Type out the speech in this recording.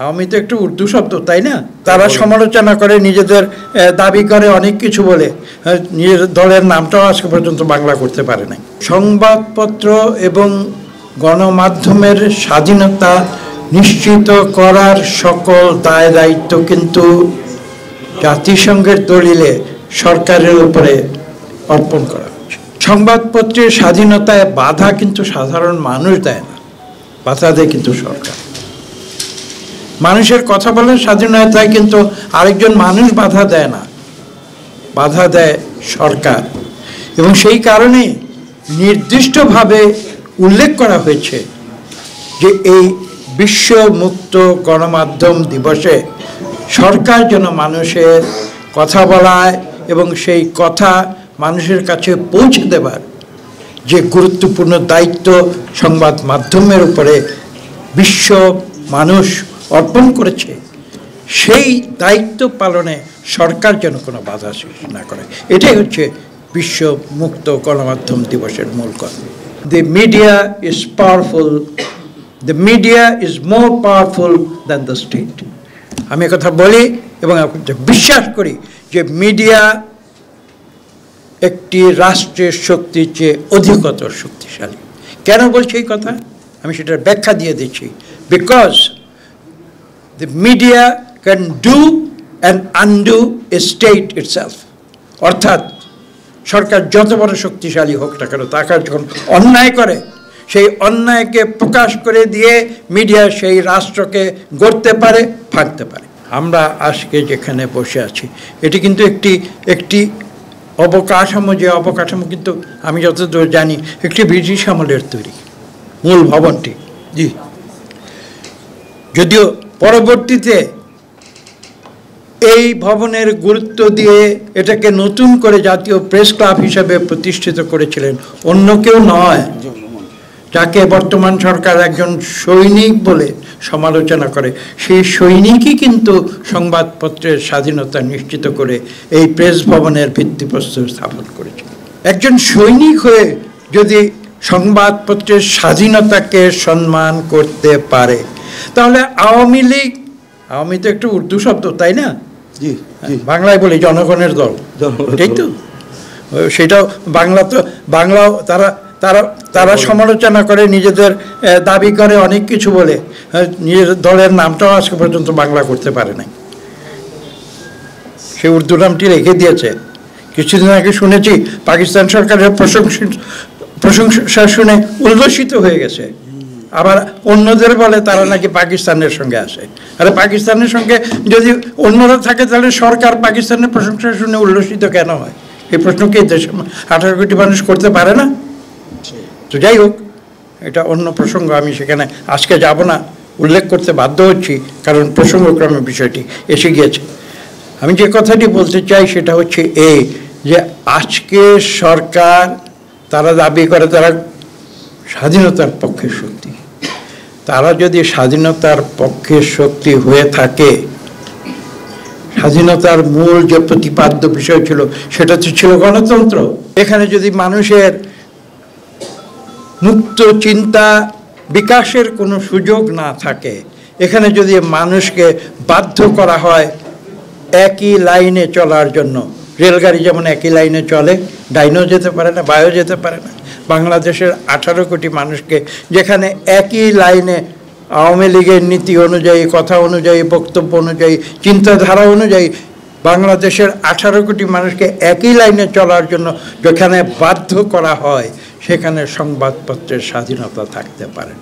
আওয়ামী তো একটু উর্দু শব্দ, তাই না? তারা সমালোচনা করে, নিজেদের দাবি করে অনেক কিছু বলে, নিজের দলের নামটাও আজকে পর্যন্ত বাংলা করতে পারে নাই। সংবাদপত্র এবং গণমাধ্যমের স্বাধীনতা নিশ্চিত করার সকল দায় দায়িত্ব কিন্তু জাতিসংঘের দলিলে সরকারের উপরে অর্পণ করা হচ্ছে। সংবাদপত্রের স্বাধীনতায় বাধা কিন্তু সাধারণ মানুষ দেয় না, বাধা দেয় কিন্তু সরকার। মানুষের কথা বলার স্বাধীনতায় কিন্তু আরেকজন মানুষ বাধা দেয় না, বাধা দেয় সরকার। এবং সেই কারণে নির্দিষ্টভাবে উল্লেখ করা হয়েছে যে এই বিশ্ব মুক্ত গণমাধ্যম দিবসে সরকার যেন মানুষের কথা বলায় এবং সেই কথা মানুষের কাছে পৌঁছে দেবার যে গুরুত্বপূর্ণ দায়িত্ব সংবাদ মাধ্যমের উপরে বিশ্ব মানুষ অর্পণ করেছে, সেই দায়িত্ব পালনে সরকার যেন কোনো বাধা সৃষ্টি না করে। এটাই হচ্ছে বিশ্ব মুক্ত গণমাধ্যম দিবসের মূল কথা। The media is powerful. The media is more powerful than the state. আমি কথা বলি এবং বিশ্বাস করি যে মিডিয়া একটি রাষ্ট্রের শক্তির চেয়ে অধিকতর শক্তিশালী। কেন বলছি এই কথা? আমি সেটার ব্যাখ্যা দিয়ে দিচ্ছি। Because the media can do and undo a state itself. অর্থাৎ সরকার যত বড় শক্তিশালী হোক না কেন, তাকে যখন অন্যায় করে, সেই অন্যায়কে প্রকাশ করে দিয়ে মিডিয়া সেই রাষ্ট্রকে গড়তে পারে, ভাঙতে পারে। আমরা আজকে যেখানে বসে আছি এটি কিন্তু একটি অবকাঠামো, যে অবকাঠামো কিন্তু আমি যতদূর জানি একটি ব্রিটিশ আমলের তৈরি মূল ভবনটি। জি, যদিও পরবর্তীতে এই ভবনের গুরুত্ব দিয়ে এটাকে নতুন করে জাতীয় প্রেস ক্লাব হিসাবে প্রতিষ্ঠিত করেছিলেন অন্য কেউ নয়, যাকে বর্তমান সরকার একজন সৈনিক বলে সমালোচনা করে। সেই সৈনিকই কিন্তু সংবাদপত্রের স্বাধীনতা নিশ্চিত করে এই প্রেস ভবনের ভিত্তিপ্রস্তর স্থাপন করেছে। একজন সৈনিক হয়ে যদি সংবাদপত্রের স্বাধীনতাকে সম্মান করতে পারে, তাহলে আওয়ামী লীগ, আওয়ামী তো একটু উর্দু শব্দ, তাই না? জি, বাংলায় বলি জনগণের দল, ঠিক তো? সেটাও বাংলা, তো বাংলাও তারা সমালোচনা করে, নিজেদের দাবি করে অনেক কিছু বলে, নিজের দলের নামটাও আজকে পর্যন্ত বাংলা করতে পারে নাই। সে উর্দু নামটি রেখে দিয়েছে। কিছুদিন আগে শুনেছি পাকিস্তান সরকারের প্রশংসা শুনে উল্লসিত হয়ে গেছে, আবার অন্যদের বলে তারা নাকি পাকিস্তানের সঙ্গে আসে। আরে পাকিস্তানের সঙ্গে যদি অন্যরা থাকে তাহলে সরকার পাকিস্তানের প্রশংসা শুনে উল্লসিত কেন হয়? এই প্রশ্ন কি দেশে 18 কোটি মানুষ করতে পারে না? তো যাই হোক, এটা অন্য প্রসঙ্গ, আমি সেখানে আজকে যাব না, উল্লেখ করতে বাধ্য হচ্ছি কারণ প্রসঙ্গক্রমে বিষয়টি এসে গিয়েছে। আমি যে কথাটি বলতে চাই সেটা হচ্ছে এই, যে আজকে সরকার তারা দাবি করে তারা স্বাধীনতার পক্ষের শক্তি। তারা যদি স্বাধীনতার পক্ষের শক্তি হয়ে থাকে, স্বাধীনতার মূল যে প্রতিপাদ্য বিষয় ছিল সেটা তো ছিল গণতন্ত্র। এখানে যদি মানুষের মুক্ত চিন্তা বিকাশের কোনো সুযোগ না থাকে, এখানে যদি মানুষকে বাধ্য করা হয় একই লাইনে চলার জন্য, রেলগাড়ি যেমন একই লাইনে চলে, ডাইনও যেতে পারে না, বায়ও যেতে পারে না, বাংলাদেশের 18 কোটি মানুষকে যেখানে একই লাইনে আওয়ামী লীগের নীতি অনুযায়ী, কথা অনুযায়ী, বক্তব্য অনুযায়ী, চিন্তাধারা অনুযায়ী বাংলাদেশের 18 কোটি মানুষকে একই লাইনে চলার জন্য যেখানে বাধ্য করা হয়, সেখানে সংবাদপত্রের স্বাধীনতা থাকতে পারে।